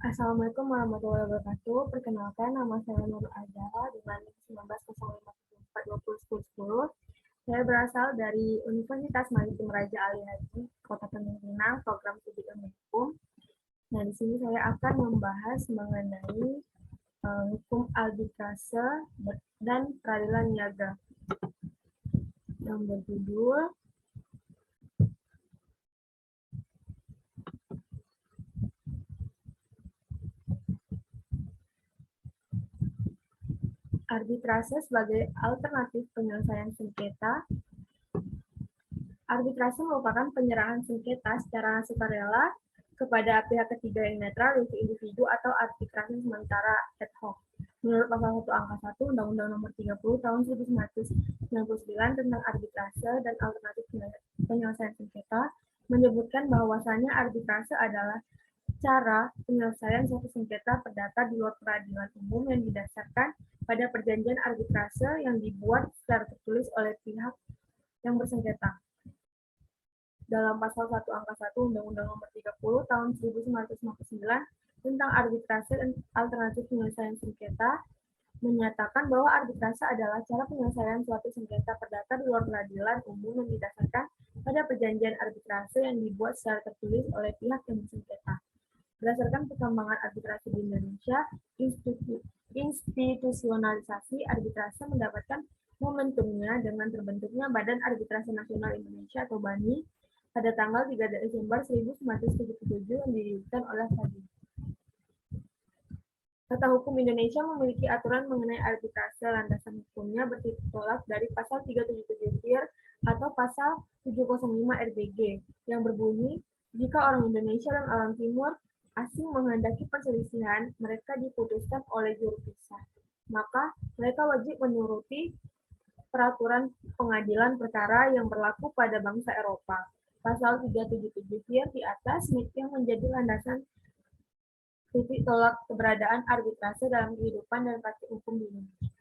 Assalamualaikum warahmatullahi wabarakatuh. Perkenalkan, nama saya Nurul Azhara dengan NIM 1905742010. Saya berasal dari Universitas Maritim Raja Ali Haji, Kota Tanjung Pinang, program studi ilmu hukum. Nah, di sini saya akan membahas mengenai hukum arbitrase dan peradilan niaga yang berjudul Arbitrase sebagai alternatif penyelesaian sengketa. Arbitrase merupakan penyerahan sengketa secara sukarela kepada pihak ketiga yang netral, yaitu individu, atau arbitrase sementara ad hoc. Menurut pasal 1 angka 1 Undang-Undang Nomor 30 Tahun 1999 tentang arbitrase dan alternatif penyelesaian sengketa, menyebutkan bahwasannya arbitrase adalah cara penyelesaian suatu sengketa perdata di luar peradilan umum yang didasarkan pada perjanjian arbitrase yang dibuat secara tertulis oleh pihak yang bersengketa. Dalam pasal 1 angka 1 Undang-Undang Nomor 30 Tahun 1959 tentang arbitrase dan alternatif penyelesaian sengketa, menyatakan bahwa arbitrase adalah cara penyelesaian suatu sengketa perdata di luar peradilan umum yang didasarkan pada perjanjian arbitrase yang dibuat secara tertulis oleh pihak yang bersengketa. Berdasarkan perkembangan arbitrase di Indonesia, institusionalisasi arbitrase mendapatkan momentumnya dengan terbentuknya Badan Arbitrase Nasional Indonesia atau BANI pada tanggal 3 Desember 1977 yang didirikan oleh Fadil. Tata Hukum Indonesia memiliki aturan mengenai arbitrase. Landasan hukumnya bertolak dari pasal 377 TIR atau pasal 705 RBG yang berbunyi, jika orang Indonesia dan orang Timur asing menghendaki perselisihan mereka diputuskan oleh juru pisah, maka mereka wajib menuruti peraturan pengadilan perkara yang berlaku pada bangsa Eropa. Pasal 377 TIR di atas yang menjadi landasan titik tolak keberadaan arbitrase dalam kehidupan dan praktik hukum di Indonesia.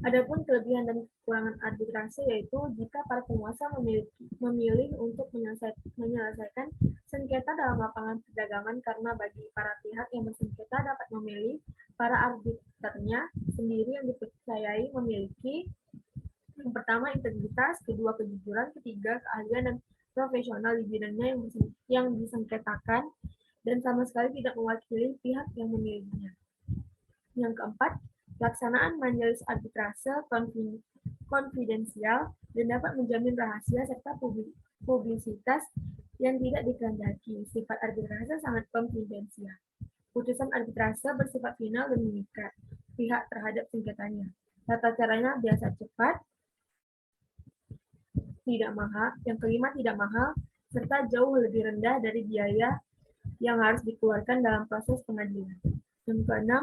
Adapun kelebihan dan kekurangan arbitrase yaitu jika para penguasa memilih untuk menyelesaikan sengketa dalam lapangan perdagangan, karena bagi para pihak yang bersengketa dapat memilih para arbiternya sendiri yang dipercayai memiliki yang pertama integritas, kedua kejujuran, ketiga keahlian dan profesional di bidangnya yang disengketakan dan sama sekali tidak mewakili pihak yang memilihnya. Yang keempat, pelaksanaan majelis arbitrase konfidensial dan dapat menjamin rahasia serta publisitas yang tidak dikehendaki. Sifat arbitrase sangat konfidensial. Putusan arbitrase bersifat final dan mengikat pihak terhadap sengketanya. Tata caranya biasa cepat, tidak mahal. Yang kelima, tidak mahal, serta jauh lebih rendah dari biaya yang harus dikeluarkan dalam proses pengadilan. Yang keenam,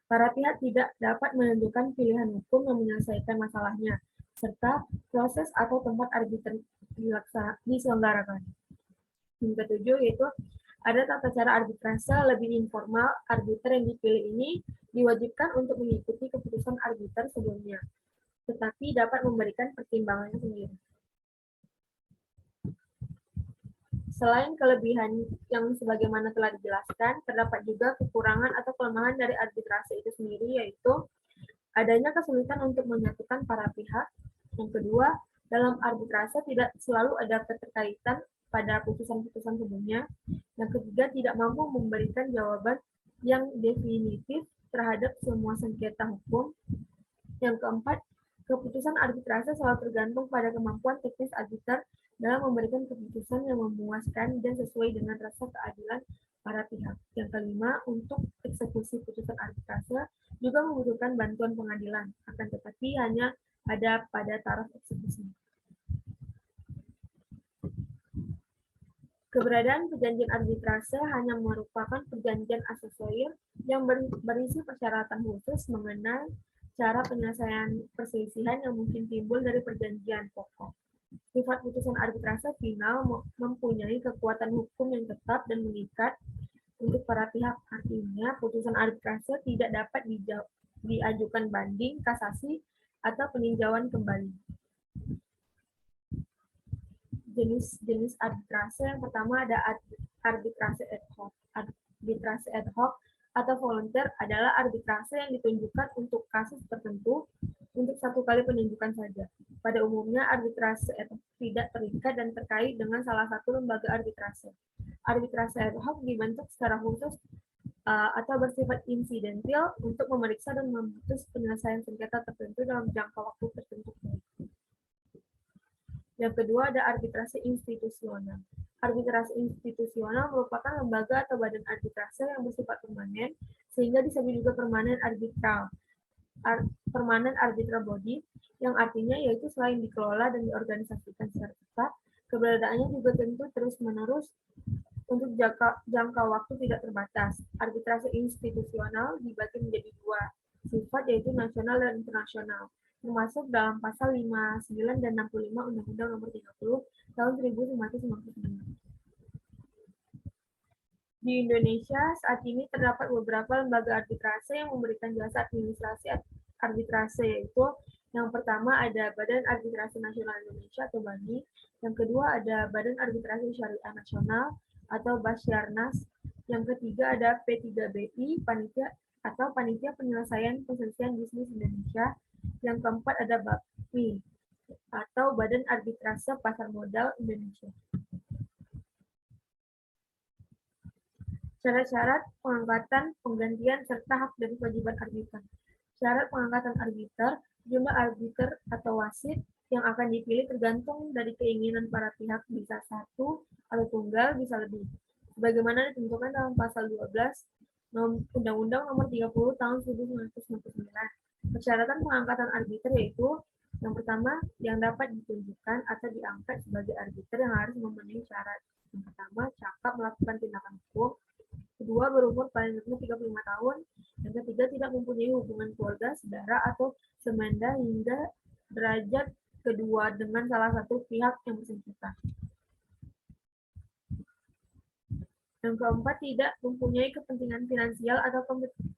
para pihak tidak dapat menentukan pilihan hukum yang menyelesaikan masalahnya, serta proses atau tempat arbiter diselenggarakan. Yang ketujuh, yaitu ada tata cara arbitrase lebih informal. Arbiter yang dipilih ini diwajibkan untuk mengikuti keputusan arbiter sebelumnya, tetapi dapat memberikan pertimbangannya sendiri. Selain kelebihan yang sebagaimana telah dijelaskan, terdapat juga kekurangan atau kelemahan dari arbitrase itu sendiri, yaitu adanya kesulitan untuk menyatukan para pihak. Yang kedua, dalam arbitrase tidak selalu ada keterkaitan pada putusan-putusan sebelumnya. Yang ketiga, tidak mampu memberikan jawaban yang definitif terhadap semua sengketa hukum. Yang keempat, keputusan arbitrase selalu tergantung pada kemampuan teknis arbiter dalam memberikan keputusan yang memuaskan dan sesuai dengan rasa keadilan para pihak. Yang kelima, untuk eksekusi putusan arbitrase juga membutuhkan bantuan pengadilan, akan tetapi hanya ada pada taraf eksekusi. Keberadaan perjanjian arbitrase hanya merupakan perjanjian asesorir yang berisi persyaratan khusus mengenai cara penyelesaian perselisihan yang mungkin timbul dari perjanjian pokok. Sifat putusan arbitrase final mempunyai kekuatan hukum yang tetap dan mengikat untuk para pihak. Artinya, putusan arbitrase tidak dapat diajukan banding, kasasi, atau peninjauan kembali. Jenis-jenis arbitrase yang pertama ada arbitrase ad hoc. Arbitrase ad hoc atau volunteer adalah arbitrase yang ditunjukkan untuk kasus tertentu untuk satu kali penunjukan saja. Pada umumnya, arbitrase ad hoc tidak terikat dan terkait dengan salah satu lembaga arbitrase. Arbitrase ad hoc dibentuk secara khusus atau bersifat insidental untuk memeriksa dan memutus penyelesaian sengketa tertentu dalam jangka waktu tertentu. Yang kedua ada arbitrase institusional. Arbitrase institusional merupakan lembaga atau badan arbitrase yang bersifat permanen, sehingga disebut juga permanen arbitral. Permanen arbitral body, yang artinya yaitu selain dikelola dan diorganisasikan secara ketat, keberadaannya juga tentu terus-menerus untuk jangka waktu tidak terbatas. Arbitrase institusional dibagi menjadi dua sifat, yaitu nasional dan internasional, termasuk dalam pasal 59 dan 65 Undang-Undang Nomor 30 Tahun 1999. Di Indonesia saat ini terdapat beberapa lembaga arbitrase yang memberikan jasa administrasi arbitrase, yaitu yang pertama ada Badan Arbitrase Nasional Indonesia atau BANI, yang kedua ada Badan Arbitrase Syariah Nasional atau Basyarnas, yang ketiga ada P3BI, Panitia atau Panitia Penyelesaian Perselisihan Bisnis Indonesia, yang keempat ada BAPMI atau Badan Arbitrase Pasar Modal Indonesia. Syarat-syarat pengangkatan, penggantian, serta hak dan kewajiban arbiter. Syarat pengangkatan arbiter, jumlah arbiter atau wasit yang akan dipilih tergantung dari keinginan para pihak, bisa satu atau tunggal, bisa lebih. Sebagaimana ditentukan dalam pasal 12 Undang-Undang Nomor 30 Tahun 1999. Persyaratan pengangkatan arbiter yaitu yang pertama, yang dapat ditunjukkan atau diangkat sebagai arbiter yang harus memenuhi syarat. Yang pertama, cakap melakukan tindakan hukum. Kedua, berumur paling rendah 35 tahun. Yang ketiga, tidak mempunyai hubungan keluarga, saudara, atau semenda hingga derajat kedua dengan salah satu pihak yang bersengketa. Yang keempat, tidak mempunyai kepentingan finansial atau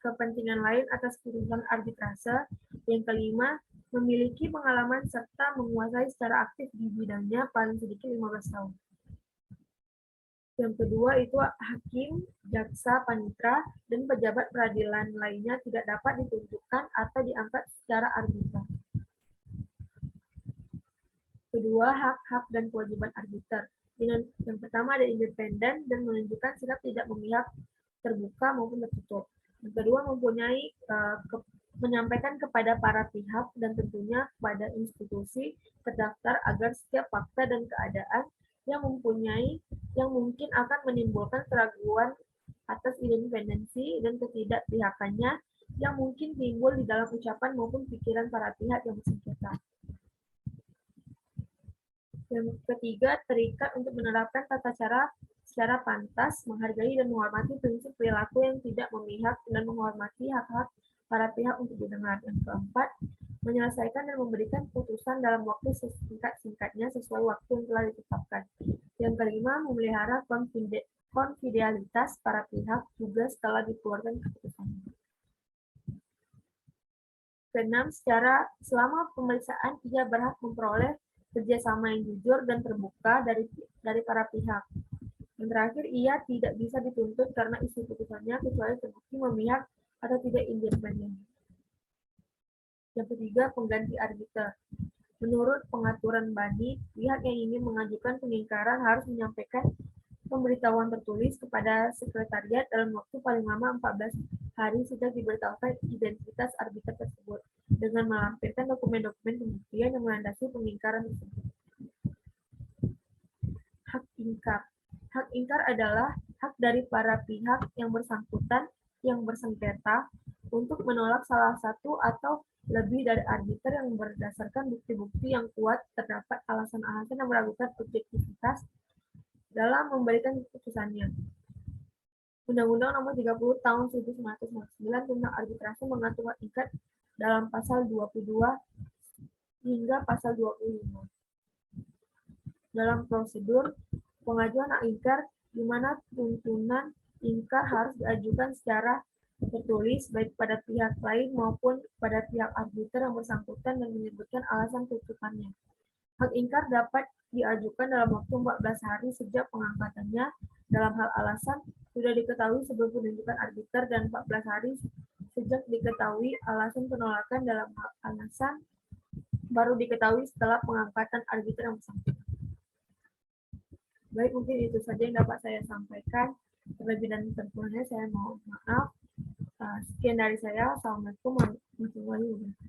kepentingan lain atas keputusan arbitrase. Yang kelima, memiliki pengalaman serta menguasai secara aktif di bidangnya paling sedikit 15 tahun. Yang kedua itu hakim, jaksa, panitera, dan pejabat peradilan lainnya tidak dapat ditunjukkan atau diangkat secara arbiter. Kedua, hak-hak dan kewajiban arbiter. Yang pertama ada independen dan menunjukkan sikap tidak memihak, terbuka maupun tertutup. Yang kedua mempunyai menyampaikan kepada para pihak dan tentunya kepada institusi terdaftar agar setiap fakta dan keadaan yang mungkin akan menimbulkan keraguan atas independensi dan ketidakpihakannya yang mungkin timbul di dalam ucapan maupun pikiran para pihak yang bersengketa. Yang ketiga, terikat untuk menerapkan tata cara secara pantas, menghargai dan menghormati prinsip perilaku yang tidak memihak dan menghormati hak-hak para pihak untuk didengar. Yang keempat, menyelesaikan dan memberikan putusan dalam waktu sesingkat-singkatnya sesuai waktu yang telah ditetapkan. Yang kelima, memelihara konfidensialitas para pihak juga setelah dikeluarkan keputusannya. Keenam, selama pemeriksaan ia berhak memperoleh kerjasama yang jujur dan terbuka dari para pihak. Yang terakhir, ia tidak bisa dituntut karena isi putusannya kecuali terbukti memihak atau tidak independen. Yang ketiga, pengganti arbiter. Menurut pengaturan BANI, pihak yang ingin mengajukan pengingkaran harus menyampaikan pemberitahuan tertulis kepada sekretariat dalam waktu paling lama 14 hari sejak diberitahukan identitas arbiter tersebut, dengan melampirkan dokumen-dokumen pembuktian yang melandasi pengingkaran tersebut. Hak ingkar. Hak ingkar adalah hak dari para pihak yang bersangkutan yang bersengketa untuk menolak salah satu atau lebih dari arbiter yang berdasarkan bukti-bukti yang kuat terdapat alasan-alasan yang meragukan objektivitas dalam memberikan keputusannya. Undang-Undang Nomor 30 Tahun 1999 tentang arbitrase mengatur hak ingkar dalam pasal 22 hingga pasal 25. Dalam prosedur pengajuan hak ingkar, di mana tuntunan ingkar harus diajukan secara tertulis baik pada pihak lain maupun pada pihak arbiter yang bersangkutan dan menyebutkan alasan tuntutannya. Hak ingkar dapat diajukan dalam waktu 14 hari sejak pengangkatannya. Dalam hal alasan, sudah diketahui sebelum penunjukan arbiter dan 14 hari sejak diketahui alasan penolakan. Dalam hal alasan, baru diketahui setelah pengangkatan arbiter yang bersangkutan. Baik, mungkin itu saja yang dapat saya sampaikan. Terlebih dan terkurangnya saya mohon maaf. Sekian dari saya. Assalamualaikum warahmatullahi wabarakatuh.